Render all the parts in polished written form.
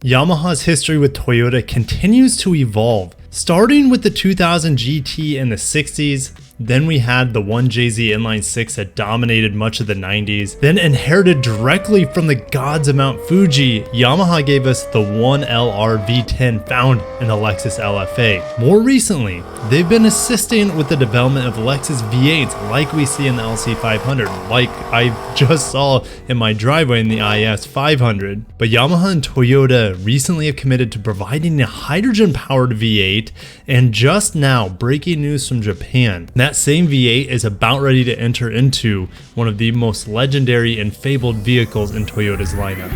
Yamaha's history with Toyota continues to evolve, starting with the 2000 GT in the 60s. Then we had the 1JZ inline 6 that dominated much of the 90s. Then inherited directly from the gods of Mount Fuji, Yamaha gave us the 1LR V10 found in the Lexus LFA. More recently, they've been assisting with the development of Lexus V8s like we see in the LC500, like I just saw in my driveway in the IS 500. But Yamaha and Toyota recently have committed to providing a hydrogen-powered V8, and just now, breaking news from Japan. That same V8 is about ready to enter into one of the most legendary and fabled vehicles in Toyota's lineup.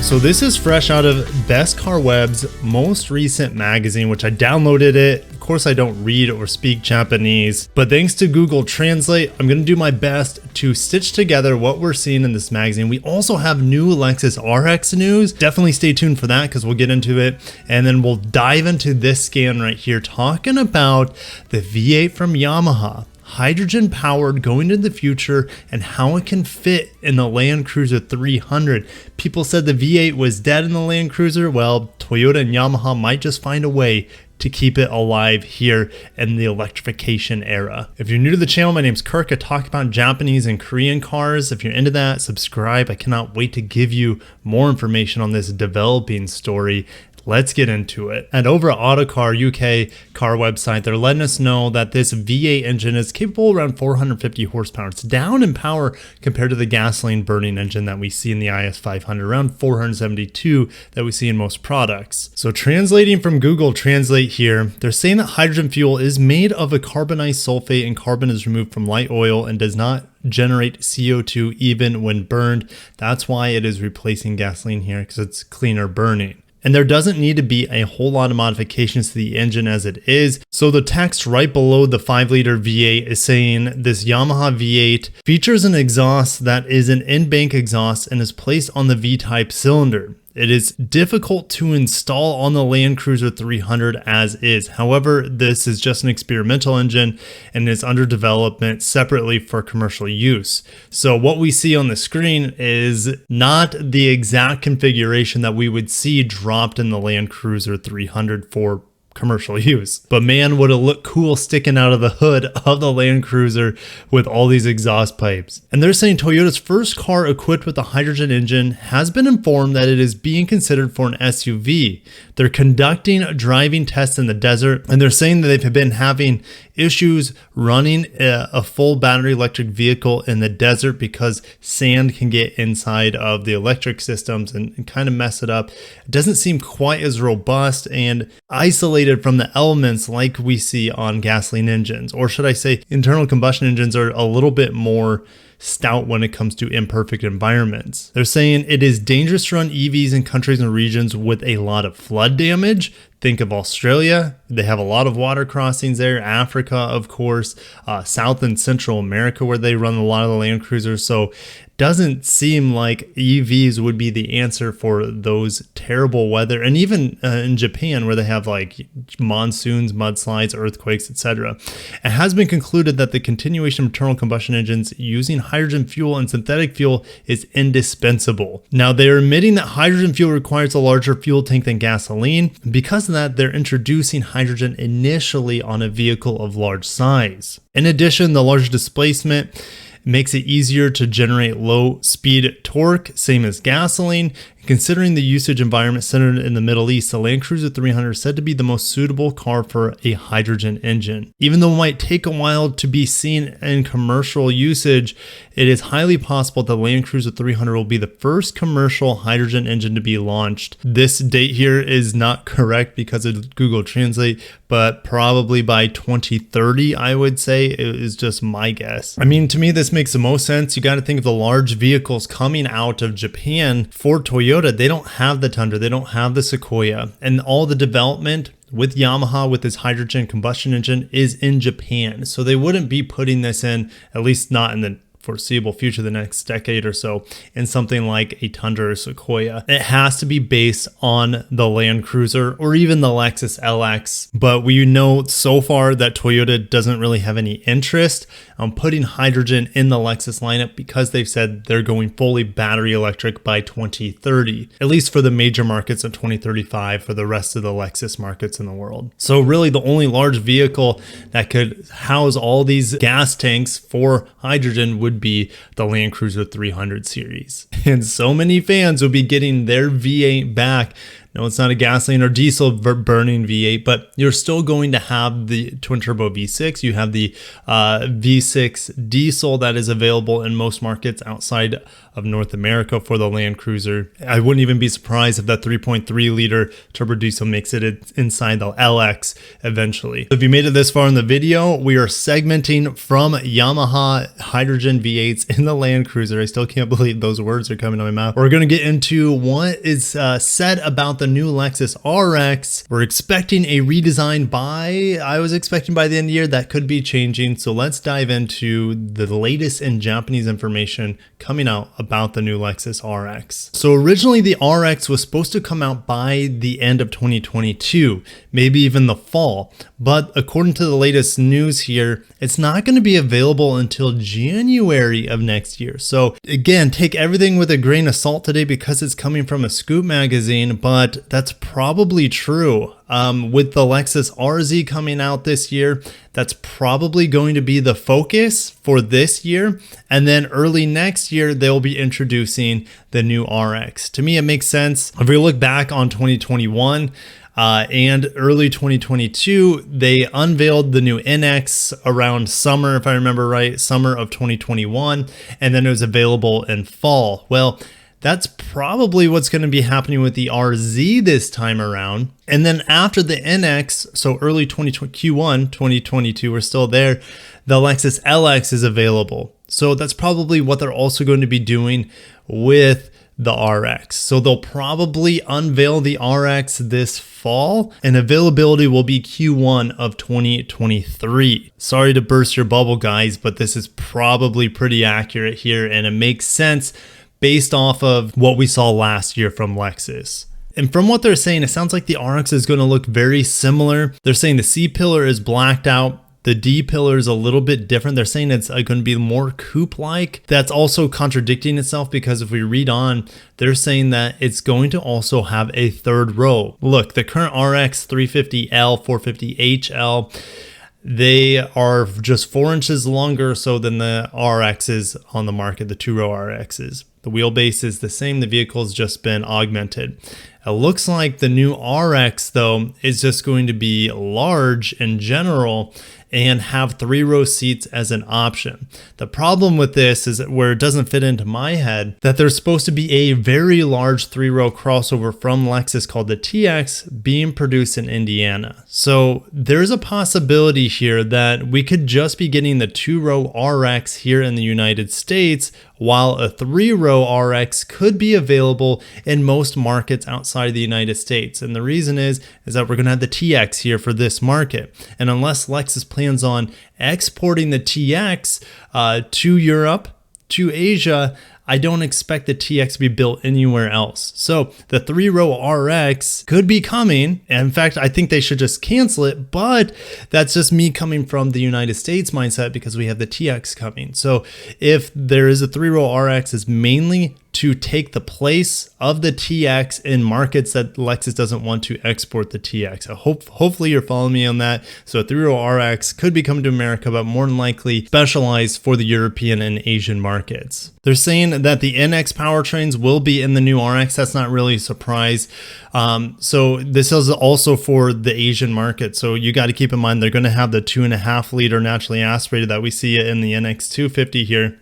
So this is fresh out of Best Car Web's most recent magazine, which I downloaded it. Of course, I don't read or speak Japanese, but thanks to Google Translate, I'm going to do my best to stitch together what we're seeing in this magazine. We also have new Lexus RX news. Definitely stay tuned for that because we'll get into it. And then we'll dive into this scan right here, talking about the V8 from Yamaha. Hydrogen powered going into the future and how it can fit in the Land Cruiser 300. People said the V8 was dead in the Land Cruiser. Well, Toyota and Yamaha might just find a way to keep it alive here in the electrification era. If you're new to the channel, my name's Kirk. I talk about Japanese and Korean cars. If you're into that, subscribe. I cannot wait to give you more information on this developing story. Let's get into it. And over at Autocar UK car website, they're letting us know that this V8 engine is capable around 450 horsepower. It's down in power compared to the gasoline burning engine that we see in the IS 500, around 472 that we see in most products. So translating from Google Translate here, they're saying that hydrogen fuel is made of a carbonized sulfate and carbon is removed from light oil and does not generate CO2 even when burned. That's why it is replacing gasoline here, because it's cleaner burning. And there doesn't need to be a whole lot of modifications to the engine as it is. So the text right below the 5-liter V8 is saying this Yamaha V8 features an exhaust that is an in-bank exhaust and is placed on the V-type cylinder. It is difficult to install on the Land Cruiser 300 as is. However, this is just an experimental engine and is under development separately for commercial use. So what we see on the screen is not the exact configuration that we would see dropped in the Land Cruiser 300 for commercial use. But man, would it look cool sticking out of the hood of the Land Cruiser with all these exhaust pipes. And they're saying Toyota's first car equipped with a hydrogen engine has been informed that it is being considered for an SUV. They're conducting driving tests in the desert, and they're saying that they've been having issues running a full battery electric vehicle in the desert because sand can get inside of the electric systems and kind of mess it up. It doesn't seem quite as robust and isolated from the elements like we see on gasoline engines, or should I say internal combustion engines are a little bit more stout when it comes to imperfect environments. They're saying it is dangerous to run EVs in countries and regions with a lot of flood damage. Think of Australia. They have a lot of water crossings there. Africa, of course, South and Central America, where they run a lot of the Land Cruisers. So it doesn't seem like EVs would be the answer for those terrible weather. And even in Japan, where they have like monsoons, mudslides, earthquakes, etc. It has been concluded that the continuation of internal combustion engines using hydrogen fuel and synthetic fuel is indispensable. Now, they're admitting that hydrogen fuel requires a larger fuel tank than gasoline. Because of that, they're introducing hydrogen initially on a vehicle of large size. In addition, the larger displacement makes it easier to generate low speed torque, same as gasoline. Considering the usage environment centered in the Middle East, the Land Cruiser 300 is said to be the most suitable car for a hydrogen engine. Even though it might take a while to be seen in commercial usage, it is highly possible that the Land Cruiser 300 will be the first commercial hydrogen engine to be launched. This date here is not correct because of Google Translate, but probably by 2030, I would say, is just my guess. I mean, to me, this makes the most sense. You got to think of the large vehicles coming out of Japan for Toyota. They don't have the Tundra, they don't have the Sequoia, and all the development with Yamaha with this hydrogen combustion engine is in Japan. So they wouldn't be putting this in, at least not in the foreseeable future, the next decade or so, in something like a Tundra or Sequoia. It has to be based on the Land Cruiser or even the Lexus LX. But we know so far that Toyota doesn't really have any interest on putting hydrogen in the Lexus lineup because they've said they're going fully battery electric by 2030, at least for the major markets, in 2035 for the rest of the Lexus markets in the world. So really the only large vehicle that could house all these gas tanks for hydrogen would be the Land Cruiser 300 series. And so many fans will be getting their V8 back. No, it's not a gasoline or diesel burning V8, but you're still going to have the twin turbo V6. You have the V6 diesel that is available in most markets outside of North America for the Land Cruiser. I wouldn't even be surprised if that 3.3 liter turbo diesel makes it inside the LX eventually. If you made it this far in the video, we are segmenting from Yamaha hydrogen V8s in the Land Cruiser. I still can't believe those words are coming out of my mouth. We're going to get into what is said about the new Lexus RX. We're expecting a redesign I was expecting by the end of the year. That could be changing. So let's dive into the latest in Japanese information coming out about the new Lexus RX. So originally the RX was supposed to come out by the end of 2022, maybe even the fall. But according to the latest news here, it's not going to be available until January of next year. So again, take everything with a grain of salt today because it's coming from a Scoop magazine, but that's probably true. With the Lexus RZ coming out this year, that's probably going to be the focus for this year. And then early next year, they'll be introducing the new RX. To me, it makes sense. If we look back on 2021, and early 2022, they unveiled the new NX around summer, if I remember right, summer of 2021, and then it was available in fall. Well, that's probably what's going to be happening with the RZ this time around. And then after the NX, so early Q1 2022, we're still there, the Lexus LX is available. So that's probably what they're also going to be doing with the RX. So they'll probably unveil the RX this fall, and availability will be Q1 of 2023. Sorry to burst your bubble, guys, but this is probably pretty accurate here, and it makes sense based off of what we saw last year from Lexus. And from what they're saying, it sounds like the RX is going to look very similar. They're saying the C pillar is blacked out. The D pillar is a little bit different. They're saying it's going to be more coupe-like. That's also contradicting itself because if we read on, they're saying that it's going to also have a third row. Look, the current RX 350L, 450HL, they are just 4 inches longer so than the RXs on the market, the two-row RXs. The wheelbase is the same. The vehicle's just been augmented. It looks like the new RX, though, is just going to be large in general and have 3-row seats as an option. The problem with this is that where it doesn't fit into my head, that there's supposed to be a very large 3-row crossover from Lexus called the TX being produced in Indiana. So there's a possibility here that we could just be getting the 2-row RX here in the United States, while a 3-row RX could be available in most markets outside of the United States. And the reason is that we're going to have the TX here for this market. And unless Lexus plans on exporting the TX to Europe, to Asia, I don't expect the TX to be built anywhere else. So the 3-row RX could be coming. And in fact, I think they should just cancel it, but that's just me coming from the United States mindset because we have the TX coming. So if there is a 3-row RX, it's mainly to take the place of the TX in markets that Lexus doesn't want to export the TX. So hopefully you're following me on that. So a 3-row RX could be coming to America, but more than likely specialized for the European and Asian markets. They're saying that the NX powertrains will be in the new RX. That's not really a surprise. So this is also for the Asian market. So you got to keep in mind, they're going to have the 2.5 liter naturally aspirated that we see it in the NX 250 here.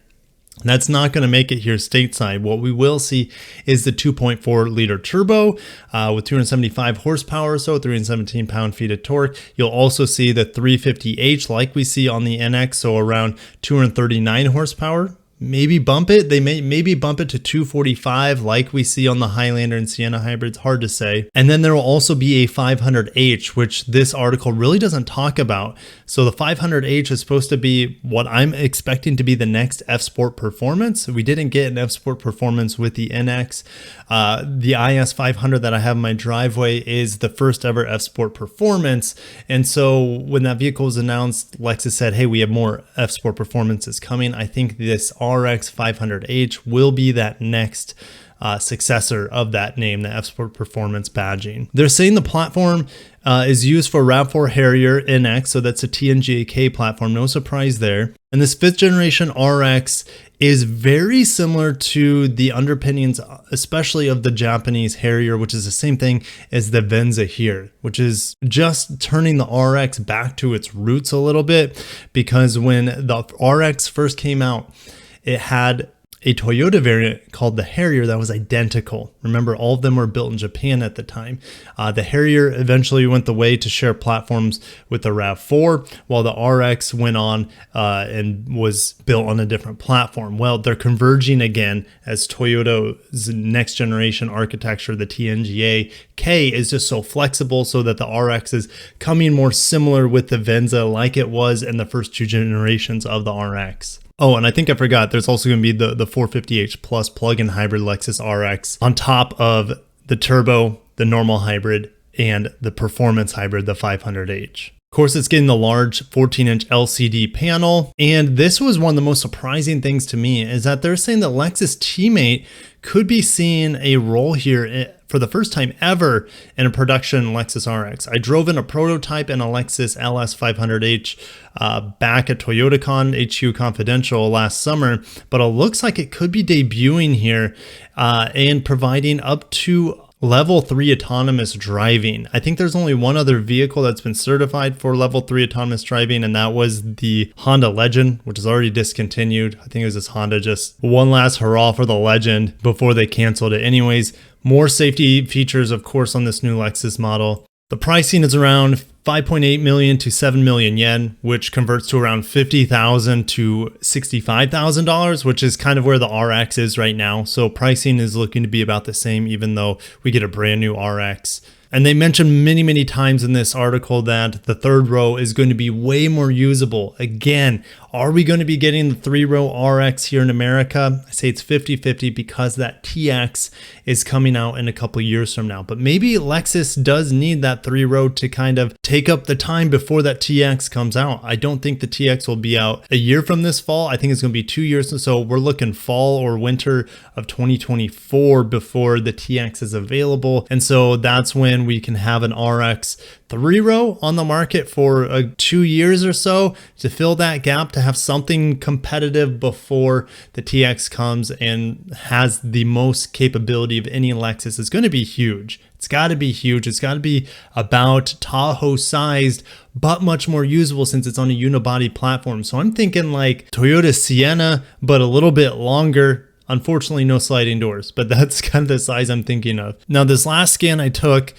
That's not going to make it here stateside. What we will see is the 2.4 liter turbo with 275 horsepower, so 317 pound-feet of torque. You'll also see the 350H like we see on the NX, so around 239 horsepower. maybe bump it. They may maybe bump it to 245 like we see on the Highlander and Sienna hybrids, hard to say. And then there will also be a 500H, which this article really doesn't talk about. So the 500H is supposed to be what I'm expecting to be the next F Sport Performance. We didn't get an F Sport Performance with the NX. The IS 500 that I have in my driveway is the first ever F Sport Performance. And so when that vehicle was announced, Lexus said, hey, we have more F Sport Performances coming. I think this RX 500H will be that next successor of that name, the F Sport Performance badging. They're saying the platform is used for RAV4 Harrier NX, so that's a TNGA-K platform, no surprise there. And this 5th generation RX is very similar to the underpinnings, especially of the Japanese Harrier, which is the same thing as the Venza here, which is just turning the RX back to its roots a little bit, because when the RX first came out, it had a Toyota variant called the Harrier that was identical. Remember, all of them were built in Japan at the time. The Harrier eventually went the way to share platforms with the RAV4, while the RX went on and was built on a different platform. Well, they're converging again as Toyota's next generation architecture, the TNGA-K, is just so flexible so that the RX is coming more similar with the Venza like it was in the first 2 generations of the RX. Oh, and I think I forgot, there's also going to be the 450h Plus plug-in hybrid Lexus RX on top of the turbo, the normal hybrid, and the performance hybrid, the 500h. Of course, it's getting the large 14-inch LCD panel. And this was one of the most surprising things to me, is that they're saying that Lexus Teammate could be seeing a role here for the first time ever in a production Lexus RX. I drove in a prototype in a Lexus LS 500h back at ToyotaCon HQ Confidential last summer, but it looks like it could be debuting here and providing up to Level 3 autonomous driving. I think there's only one other vehicle that's been certified for Level 3 autonomous driving, and that was the Honda Legend, which is already discontinued. I think it was this Honda just one last hurrah for the Legend before they canceled it. Anyways, more safety features, of course, on this new Lexus model. The pricing is around 5.8 million to 7 million yen, which converts to around $50,000 to $65,000, which is kind of where the RX is right now. So pricing is looking to be about the same, even though we get a brand new RX. And they mentioned many, many times in this article that the 3rd row is going to be way more usable. Again, are we going to be getting the 3-row RX here in America? I say it's 50-50 because that TX is coming out in a couple years from now. But maybe Lexus does need that 3-row to kind of take up the time before that TX comes out. I don't think the TX will be out a year from this fall. I think it's going to be 2 years. So we're looking fall or winter of 2024 before the TX is available. And so that's when we can have an RX 3-row on the market for 2 years or so to fill that gap, to have something competitive before the TX comes and has the most capability of any Lexus. Is going to be huge. It's got to be huge. It's got to be about Tahoe sized, but much more usable since it's on a unibody platform. So I'm thinking like Toyota Sienna, but a little bit longer. Unfortunately, no sliding doors, but that's kind of the size I'm thinking of. Now, this last scan I took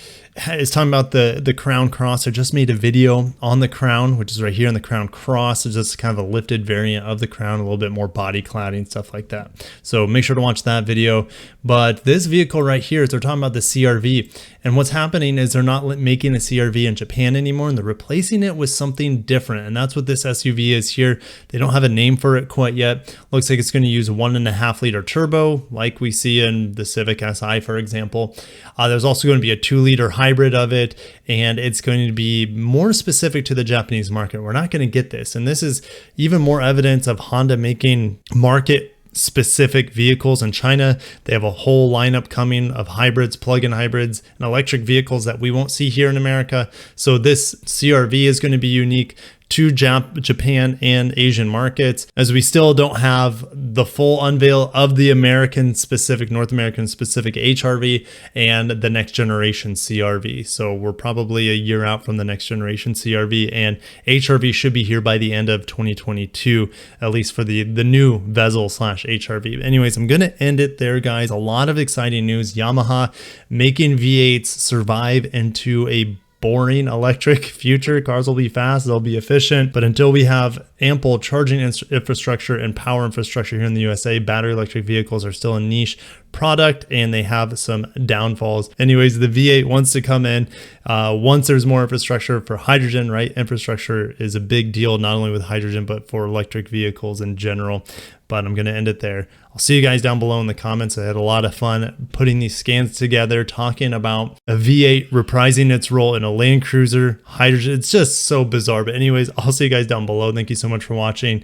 is talking about the Crown Cross. I just made a video on the Crown, which is right here on the Crown Cross. It's just kind of a lifted variant of the Crown, a little bit more body cladding, stuff like that. So make sure to watch that video. But this vehicle right here, they're talking about the CRV. And what's happening is they're not making a CRV in Japan anymore, and they're replacing it with something different. And that's what this SUV is here. They don't have a name for it quite yet. Looks like it's going to use 1.5 liter turbo, like we see in the Civic Si, for example. There's also going to be a 2-liter hybrid of it, and it's going to be more specific to the Japanese market. We're not going to get this. And this is even more evidence of Honda making market specific vehicles in China. They have a whole lineup coming of hybrids, plug-in hybrids, and electric vehicles that we won't see here in America. So this CRV is going to be unique to Japan and Asian markets, as we still don't have the full unveil of the American specific, North American specific HRV and the next generation CRV. So we're probably a year out from the next generation CRV, and HRV should be here by the end of 2022, at least for the new Vezel / HRV. Anyways, I'm going to end it there, guys. A lot of exciting news. Yamaha making V8s survive into a boring electric future. Cars will be fast, they'll be efficient, but until we have ample charging infrastructure and power infrastructure here in the USA, battery electric vehicles are still a niche product and they have some downfalls. Anyways, the V8 wants to come in once there's more infrastructure for hydrogen, right? Infrastructure is a big deal, not only with hydrogen, but for electric vehicles in general. But I'm going to end it there. I'll see you guys down below in the comments. I had a lot of fun putting these scans together, talking about a V8 reprising its role in a Land Cruiser, hydrogen. It's just so bizarre. But anyways, I'll see you guys down below. Thank you so much for watching.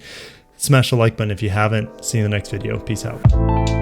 Smash the like button if you haven't. See you in the next video. Peace out.